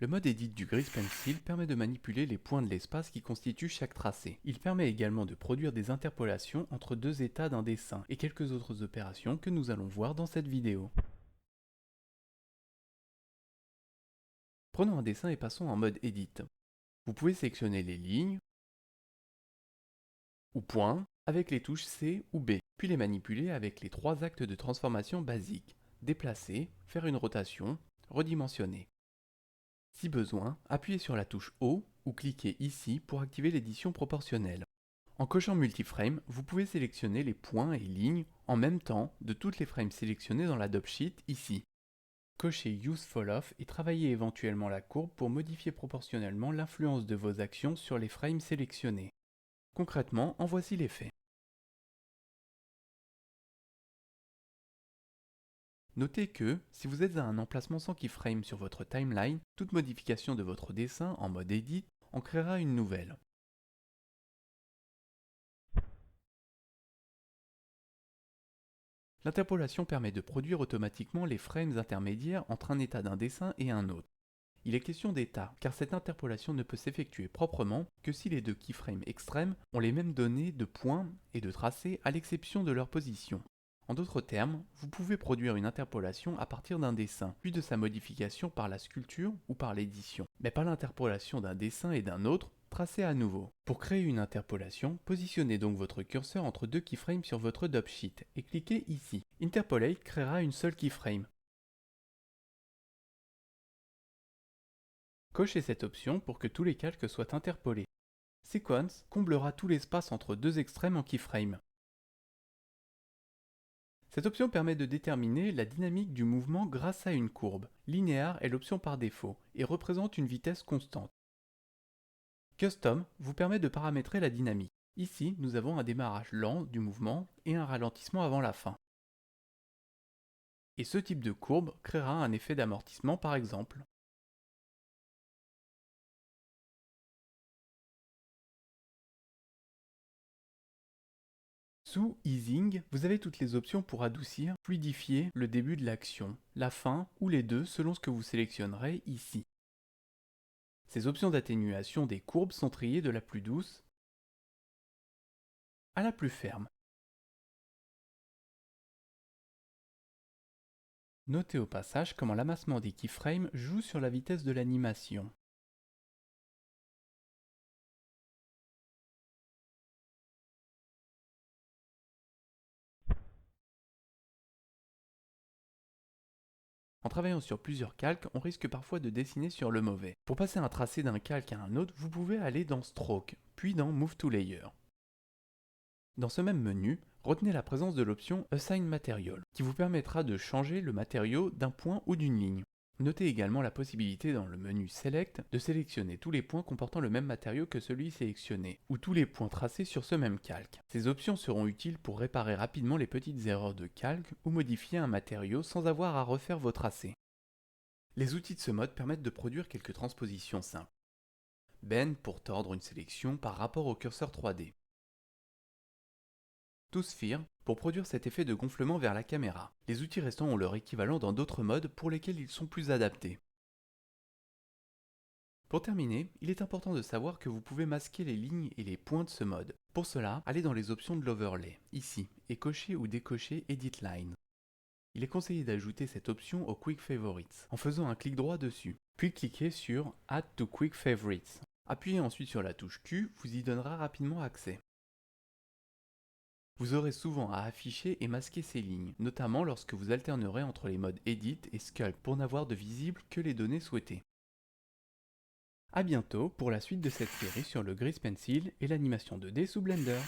Le mode Edit du Grease Pencil permet de manipuler les points de l'espace qui constituent chaque tracé. Il permet également de produire des interpolations entre deux états d'un dessin et quelques autres opérations que nous allons voir dans cette vidéo. Prenons un dessin et passons en mode Edit. Vous pouvez sélectionner les lignes ou points avec les touches C ou B, puis les manipuler avec les trois actes de transformation basiques: déplacer, faire une rotation, redimensionner. Si besoin, appuyez sur la touche O ou cliquez ici pour activer l'édition proportionnelle. En cochant Multiframe, vous pouvez sélectionner les points et lignes en même temps de toutes les frames sélectionnées dans l'Adobe Sheet ici. Cochez Use Fall-Off et travaillez éventuellement la courbe pour modifier proportionnellement l'influence de vos actions sur les frames sélectionnés. Concrètement, en voici l'effet. Notez que, si vous êtes à un emplacement sans keyframe sur votre timeline, toute modification de votre dessin en mode Edit en créera une nouvelle. L'interpolation permet de produire automatiquement les frames intermédiaires entre un état d'un dessin et un autre. Il est question d'état, car cette interpolation ne peut s'effectuer proprement que si les deux keyframes extrêmes ont les mêmes données de points et de tracés à l'exception de leur position. En d'autres termes, vous pouvez produire une interpolation à partir d'un dessin, puis de sa modification par la sculpture ou par l'édition, mais pas l'interpolation d'un dessin et d'un autre, tracé à nouveau. Pour créer une interpolation, positionnez donc votre curseur entre deux keyframes sur votre Adobe Sheet et cliquez ici. Interpolate créera une seule keyframe. Cochez cette option pour que tous les calques soient interpolés. Sequence comblera tout l'espace entre deux extrêmes en keyframe. Cette option permet de déterminer la dynamique du mouvement grâce à une courbe. Linéaire est l'option par défaut et représente une vitesse constante. Custom vous permet de paramétrer la dynamique. Ici, nous avons un démarrage lent du mouvement et un ralentissement avant la fin. Et ce type de courbe créera un effet d'amortissement par exemple. Sous Easing, vous avez toutes les options pour adoucir, fluidifier le début de l'action, la fin ou les deux selon ce que vous sélectionnerez ici. Ces options d'atténuation des courbes sont triées de la plus douce à la plus ferme. Notez au passage comment l'amassement des keyframes joue sur la vitesse de l'animation. En travaillant sur plusieurs calques, on risque parfois de dessiner sur le mauvais. Pour passer un tracé d'un calque à un autre, vous pouvez aller dans Stroke, puis dans Move to Layer. Dans ce même menu, retenez la présence de l'option Assign Material, qui vous permettra de changer le matériau d'un point ou d'une ligne. Notez également la possibilité dans le menu Select de sélectionner tous les points comportant le même matériau que celui sélectionné, ou tous les points tracés sur ce même calque. Ces options seront utiles pour réparer rapidement les petites erreurs de calque ou modifier un matériau sans avoir à refaire vos tracés. Les outils de ce mode permettent de produire quelques transpositions simples. Bend pour tordre une sélection par rapport au curseur 3D. ToSphere pour produire cet effet de gonflement vers la caméra. Les outils restants ont leur équivalent dans d'autres modes pour lesquels ils sont plus adaptés. Pour terminer, il est important de savoir que vous pouvez masquer les lignes et les points de ce mode. Pour cela, allez dans les options de l'overlay, ici, et cochez ou décochez Edit Line. Il est conseillé d'ajouter cette option aux Quick Favorites en faisant un clic droit dessus, puis cliquez sur Add to Quick Favorites. Appuyez ensuite sur la touche Q, vous y donnera rapidement accès. Vous aurez souvent à afficher et masquer ces lignes, notamment lorsque vous alternerez entre les modes Edit et Sculpt pour n'avoir de visible que les données souhaitées. A bientôt pour la suite de cette série sur le Grease Pencil et l'animation 2D sous Blender.